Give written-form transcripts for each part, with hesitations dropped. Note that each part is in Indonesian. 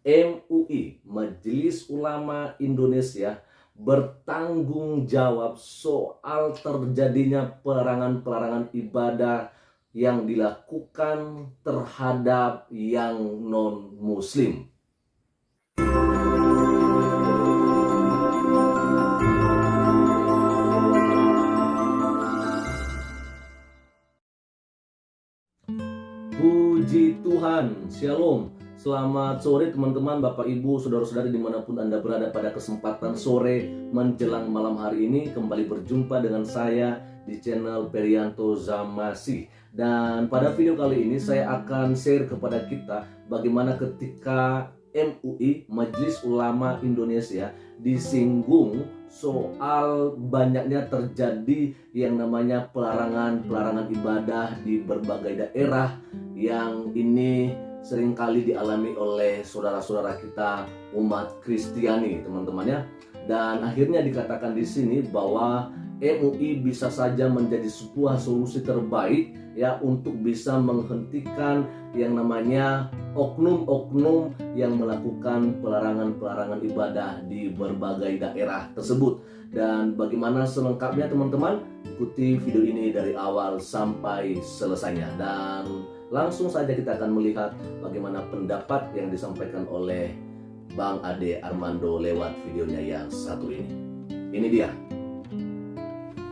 MUI, Majelis Ulama Indonesia, bertanggung jawab soal terjadinya pelarangan-pelarangan ibadah yang dilakukan terhadap yang non-muslim. Puji Tuhan, Shalom. Selamat sore teman-teman, Bapak Ibu, Saudara-saudari dimanapun Anda berada. Pada kesempatan sore menjelang malam hari ini kembali berjumpa dengan saya di channel Perianto Zamasi. Dan pada video kali ini saya akan share kepada kita bagaimana ketika MUI, Majelis Ulama Indonesia, disinggung soal banyaknya terjadi yang namanya pelarangan ibadah di berbagai daerah yang ini seringkali dialami oleh saudara-saudara kita umat Kristiani, teman-teman ya. Dan akhirnya dikatakan di sini bahwa MUI bisa saja menjadi sebuah solusi terbaik ya untuk bisa menghentikan yang namanya oknum-oknum yang melakukan pelarangan ibadah di berbagai daerah tersebut. Dan bagaimana selengkapnya teman-teman? Ikuti video ini dari awal sampai selesainya. Dan langsung saja kita akan melihat bagaimana pendapat yang disampaikan oleh Bang Ade Armando lewat videonya yang satu ini. Ini dia.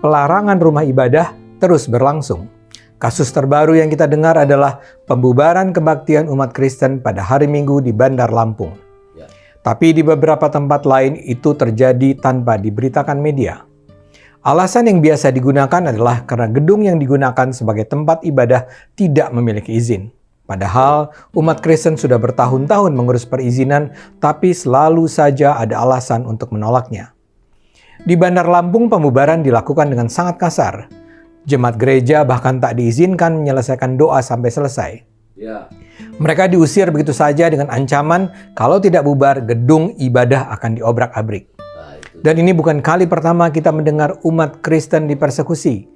Pelarangan rumah ibadah terus berlangsung. Kasus terbaru yang kita dengar adalah pembubaran kebaktian umat Kristen pada hari Minggu di Bandar Lampung. Ya. Tapi di beberapa tempat lain itu terjadi tanpa diberitakan media. Alasan yang biasa digunakan adalah karena gedung yang digunakan sebagai tempat ibadah tidak memiliki izin. Padahal umat Kristen sudah bertahun-tahun mengurus perizinan, tapi selalu saja ada alasan untuk menolaknya. Di Bandar Lampung, pembubaran dilakukan dengan sangat kasar. Jemaat gereja bahkan tak diizinkan menyelesaikan doa sampai selesai. Ya. Mereka diusir begitu saja dengan ancaman kalau tidak bubar, gedung ibadah akan diobrak-abrik. Dan ini bukan kali pertama kita mendengar umat Kristen dipersekusi.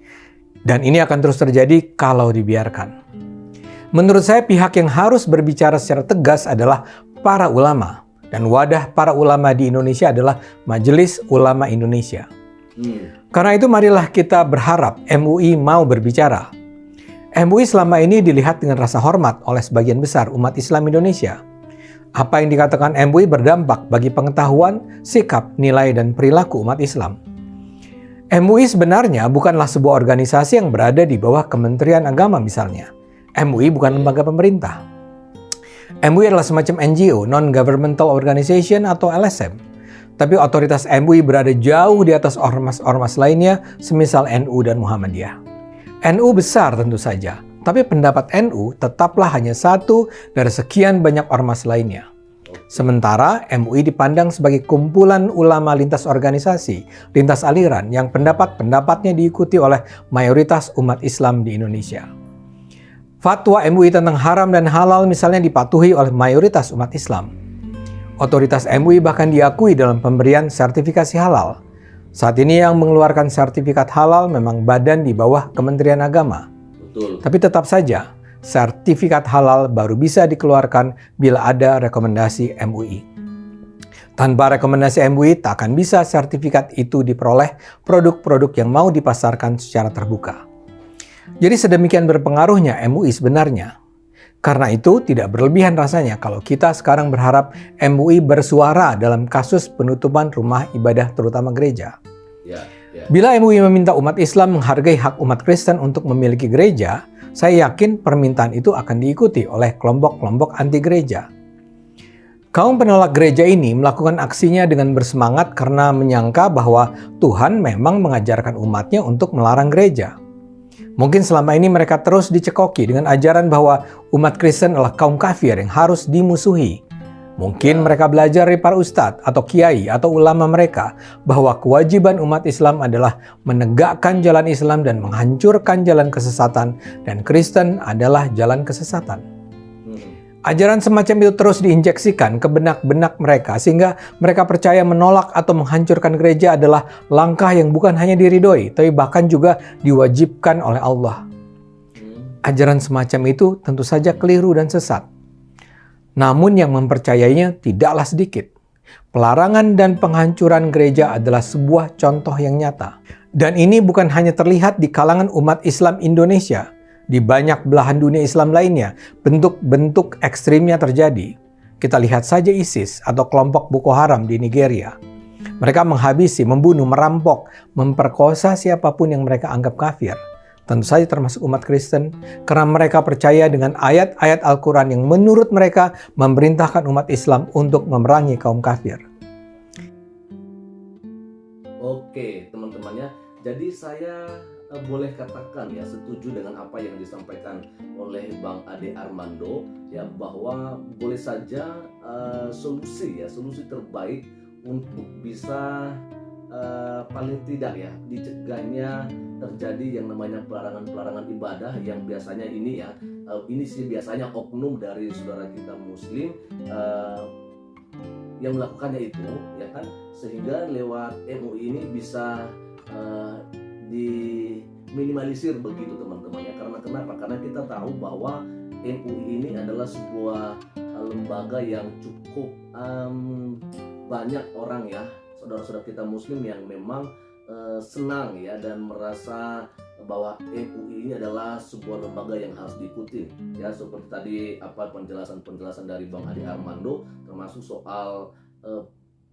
Dan ini akan terus terjadi kalau dibiarkan. Menurut saya pihak yang harus berbicara secara tegas adalah para ulama. Dan wadah para ulama di Indonesia adalah Majelis Ulama Indonesia. Karena itu marilah kita berharap MUI mau berbicara. MUI selama ini dilihat dengan rasa hormat oleh sebagian besar umat Islam Indonesia. Apa yang dikatakan MUI berdampak bagi pengetahuan, sikap, nilai, dan perilaku umat Islam. MUI sebenarnya bukanlah sebuah organisasi yang berada di bawah Kementerian Agama misalnya. MUI bukan lembaga pemerintah. MUI adalah semacam NGO, Non-Governmental Organization atau LSM. Tapi otoritas MUI berada jauh di atas ormas-ormas lainnya, semisal NU dan Muhammadiyah. NU besar tentu saja, tapi pendapat NU tetaplah hanya satu dari sekian banyak ormas lainnya. Sementara MUI dipandang sebagai kumpulan ulama lintas organisasi, lintas aliran yang pendapat-pendapatnya diikuti oleh mayoritas umat Islam di Indonesia. Fatwa MUI tentang haram dan halal misalnya dipatuhi oleh mayoritas umat Islam. Otoritas MUI bahkan diakui dalam pemberian sertifikasi halal. Saat ini yang mengeluarkan sertifikat halal memang badan di bawah Kementerian Agama. Betul. Tapi tetap saja, sertifikat halal baru bisa dikeluarkan bila ada rekomendasi MUI. Tanpa rekomendasi MUI, tak akan bisa sertifikat itu diperoleh produk-produk yang mau dipasarkan secara terbuka. Jadi sedemikian berpengaruhnya MUI sebenarnya. Karena itu tidak berlebihan rasanya kalau kita sekarang berharap MUI bersuara dalam kasus penutupan rumah ibadah terutama gereja. Ya. Bila MUI meminta umat Islam menghargai hak umat Kristen untuk memiliki gereja, saya yakin permintaan itu akan diikuti oleh kelompok-kelompok anti gereja. Kaum penolak gereja ini melakukan aksinya dengan bersemangat karena menyangka bahwa Tuhan memang mengajarkan umatnya untuk melarang gereja. Mungkin selama ini mereka terus dicekoki dengan ajaran bahwa umat Kristen adalah kaum kafir yang harus dimusuhi. Mungkin mereka belajar dari para ustadz atau kiai atau ulama mereka bahwa kewajiban umat Islam adalah menegakkan jalan Islam dan menghancurkan jalan kesesatan, dan Kristen adalah jalan kesesatan. Ajaran semacam itu terus diinjeksikan ke benak-benak mereka sehingga mereka percaya menolak atau menghancurkan gereja adalah langkah yang bukan hanya diridhoi, tapi bahkan juga diwajibkan oleh Allah. Ajaran semacam itu tentu saja keliru dan sesat. Namun yang mempercayainya tidaklah sedikit. Pelarangan dan penghancuran gereja adalah sebuah contoh yang nyata. Dan ini bukan hanya terlihat di kalangan umat Islam Indonesia. Di banyak belahan dunia Islam lainnya, bentuk-bentuk ekstrimnya terjadi. Kita lihat saja ISIS atau kelompok Boko Haram di Nigeria. Mereka menghabisi, membunuh, merampok, memperkosa siapapun yang mereka anggap kafir. Tentu saja termasuk umat Kristen, karena mereka percaya dengan ayat-ayat Al-Quran yang menurut mereka memerintahkan umat Islam untuk memerangi kaum kafir. Oke, teman-temannya. Jadi saya boleh katakan ya setuju dengan apa yang disampaikan oleh Bang Ade Armando ya, bahwa boleh saja solusi terbaik untuk bisa paling tidak ya dicegahnya terjadi yang namanya pelarangan ibadah yang biasanya ini sih biasanya oknum dari saudara kita Muslim yang melakukannya itu ya kan, sehingga lewat MUI ini bisa diminimalisir begitu teman-temannya. Karena kenapa? Karena kita tahu bahwa MUI ini adalah sebuah lembaga yang cukup banyak orang ya, saudara-saudara kita Muslim yang memang senang ya dan merasa bahwa MUI ini adalah sebuah lembaga yang harus diikuti ya, seperti tadi penjelasan dari Bang Ade Armando, termasuk soal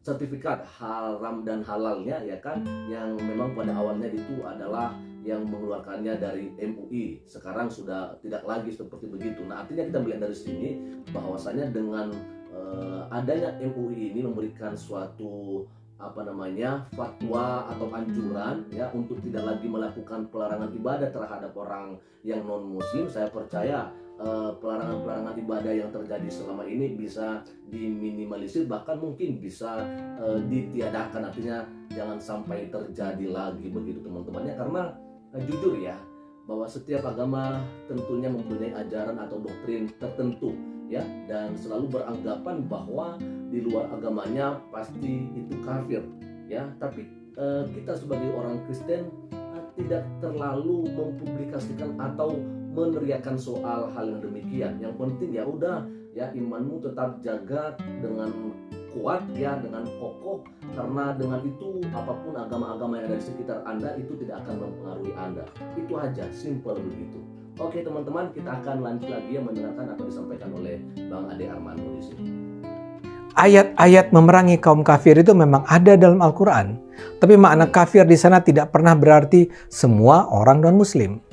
sertifikat haram dan halalnya ya kan, yang memang pada awalnya itu adalah yang mengeluarkannya dari MUI, sekarang sudah tidak lagi seperti begitu. Nah, artinya kita melihat dari sini bahwasanya dengan adanya MUI ini memberikan suatu fatwa atau anjuran ya untuk tidak lagi melakukan pelarangan ibadah terhadap orang yang non muslim. Saya percaya pelarangan ibadah yang terjadi selama ini bisa diminimalisir, bahkan mungkin bisa ditiadakan, artinya jangan sampai terjadi lagi begitu teman-temannya. Karena jujur ya, bahwa setiap agama tentunya mempunyai ajaran atau doktrin tertentu ya, dan selalu beranggapan bahwa di luar agamanya pasti itu kafir ya. Tapi kita sebagai orang Kristen tidak terlalu mempublikasikan atau meneriakan soal hal yang demikian. Yang penting ya udah ya, imanmu tetap jaga dengan kuat ya, dengan kokoh, karena dengan itu apapun agama-agama yang ada di sekitar Anda itu tidak akan mempengaruhi Anda. Itu aja, simple begitu. Oke teman-teman, kita akan lanjut lagi ya mendengarkan apa disampaikan oleh Bang Ade Armando di sini. Ayat-ayat memerangi kaum kafir itu memang ada dalam Al-Quran. Tapi makna kafir di sana tidak pernah berarti semua orang non-Muslim.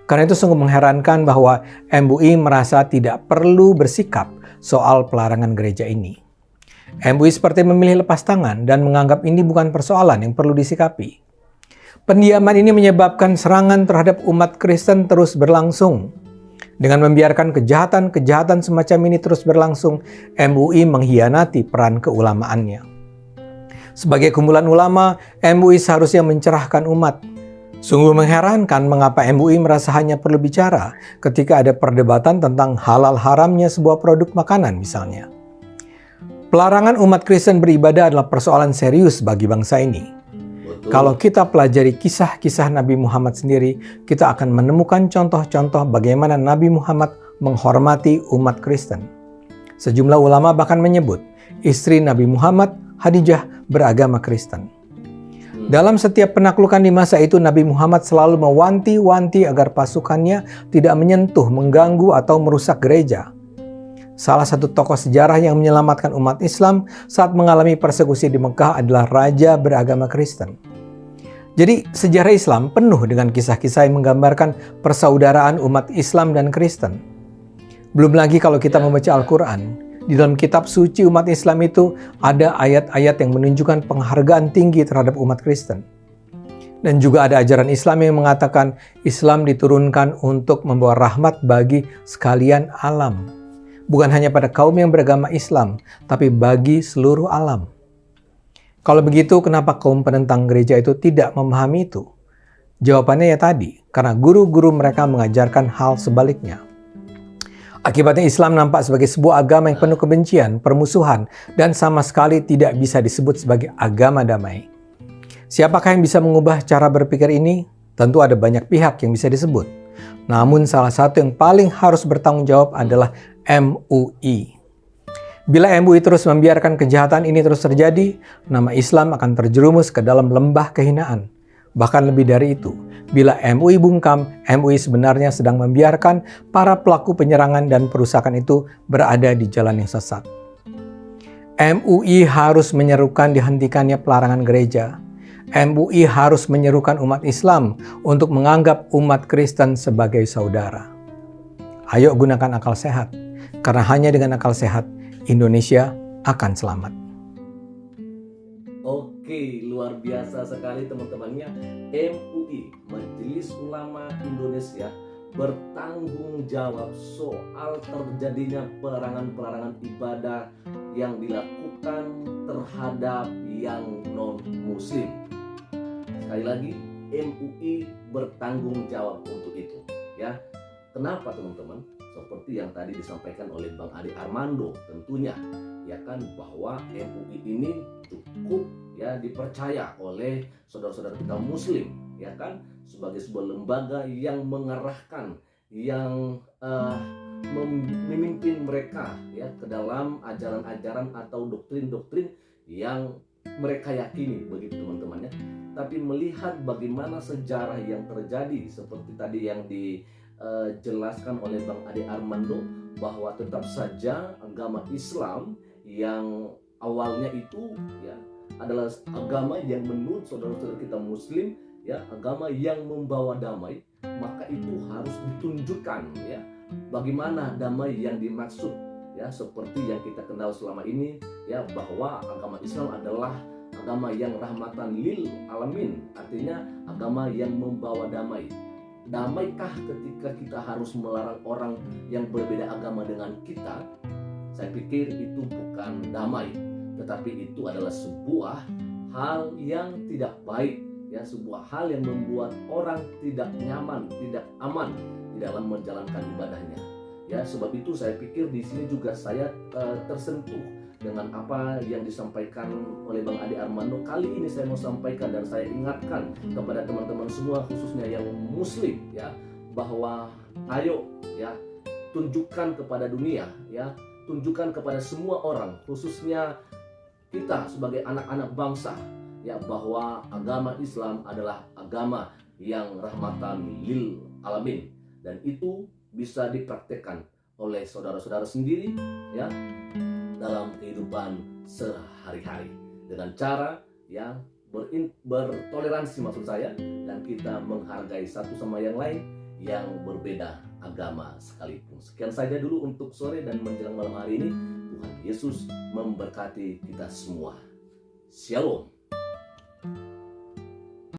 Karena itu sungguh mengherankan bahwa MUI merasa tidak perlu bersikap soal pelarangan gereja ini. MUI seperti memilih lepas tangan dan menganggap ini bukan persoalan yang perlu disikapi. Pendiaman ini menyebabkan serangan terhadap umat Kristen terus berlangsung. Dengan membiarkan kejahatan-kejahatan semacam ini terus berlangsung, MUI mengkhianati peran keulamaannya. Sebagai kumpulan ulama, MUI seharusnya mencerahkan umat. Sungguh mengherankan mengapa MUI merasa hanya perlu bicara ketika ada perdebatan tentang halal haramnya sebuah produk makanan misalnya. Pelarangan umat Kristen beribadah adalah persoalan serius bagi bangsa ini. Kalau kita pelajari kisah-kisah Nabi Muhammad sendiri, kita akan menemukan contoh-contoh bagaimana Nabi Muhammad menghormati umat Kristen. Sejumlah ulama bahkan menyebut istri Nabi Muhammad, Khadijah, beragama Kristen. Dalam setiap penaklukan di masa itu, Nabi Muhammad selalu mewanti-wanti agar pasukannya tidak menyentuh, mengganggu, atau merusak gereja. Salah satu tokoh sejarah yang menyelamatkan umat Islam saat mengalami persekusi di Mekah adalah raja beragama Kristen. Jadi sejarah Islam penuh dengan kisah-kisah yang menggambarkan persaudaraan umat Islam dan Kristen. Belum lagi kalau kita membaca Al-Quran, di dalam kitab suci umat Islam itu ada ayat-ayat yang menunjukkan penghargaan tinggi terhadap umat Kristen. Dan juga ada ajaran Islam yang mengatakan Islam diturunkan untuk membawa rahmat bagi sekalian alam. Bukan hanya pada kaum yang beragama Islam, tapi bagi seluruh alam. Kalau begitu, kenapa kaum penentang gereja itu tidak memahami itu? Jawabannya ya tadi, karena guru-guru mereka mengajarkan hal sebaliknya. Akibatnya Islam nampak sebagai sebuah agama yang penuh kebencian, permusuhan, dan sama sekali tidak bisa disebut sebagai agama damai. Siapakah yang bisa mengubah cara berpikir ini? Tentu ada banyak pihak yang bisa disebut. Namun salah satu yang paling harus bertanggung jawab adalah MUI. Bila MUI terus membiarkan kejahatan ini terus terjadi, nama Islam akan terjerumus ke dalam lembah kehinaan. Bahkan lebih dari itu, bila MUI bungkam, MUI sebenarnya sedang membiarkan para pelaku penyerangan dan perusakan itu berada di jalan yang sesat. MUI harus menyerukan dihentikannya pelarangan gereja. MUI harus menyerukan umat Islam untuk menganggap umat Kristen sebagai saudara. Ayo gunakan akal sehat, karena hanya dengan akal sehat, Indonesia akan selamat. Oke, luar biasa sekali teman-temannya. MUI, Majelis Ulama Indonesia, bertanggung jawab soal terjadinya pelarangan-pelarangan ibadah yang dilakukan terhadap yang non-muslim. Sekali lagi, MUI bertanggung jawab untuk itu, ya. Kenapa teman-teman? Seperti yang tadi disampaikan oleh Bang Ade Armando, tentunya ya kan, bahwa MUI ini cukup ya dipercaya oleh saudara-saudara kita muslim, ya kan, sebagai sebuah lembaga yang mengarahkan, yang memimpin mereka ya ke dalam ajaran-ajaran atau doktrin-doktrin yang mereka yakini, begitu teman-teman ya. Tapi melihat bagaimana sejarah yang terjadi seperti tadi yang dijelaskan oleh Bang Ade Armando, bahwa tetap saja agama Islam yang awalnya itu ya adalah agama yang menurut saudara-saudara kita muslim ya, agama yang membawa damai, maka itu harus ditunjukkan ya bagaimana damai yang dimaksud ya, seperti yang kita kenal selama ini ya, bahwa agama Islam adalah agama yang rahmatan lil alamin, artinya agama yang membawa damai. Damaikah ketika kita harus melarang orang yang berbeda agama dengan kita? Saya pikir itu bukan damai, tetapi itu adalah sebuah hal yang tidak baik ya, sebuah hal yang membuat orang tidak nyaman, tidak aman di dalam menjalankan ibadahnya. Ya, sebab itu saya pikir di sini juga saya tersentuh dengan apa yang disampaikan oleh Bang Ade Armando. Kali ini saya mau sampaikan dan saya ingatkan kepada teman-teman semua, khususnya yang muslim ya, bahwa ayo ya tunjukkan kepada dunia ya, tunjukkan kepada semua orang, khususnya kita sebagai anak-anak bangsa ya, bahwa agama Islam adalah agama yang rahmatan lil alamin, dan itu bisa dipraktekkan oleh saudara-saudara sendiri ya dalam kehidupan sehari-hari dengan cara yang bertoleransi maksud saya, dan kita menghargai satu sama yang lain yang berbeda agama sekalipun. Sekian saja dulu untuk sore dan menjelang malam hari ini. Tuhan Yesus memberkati kita semua. Shalom.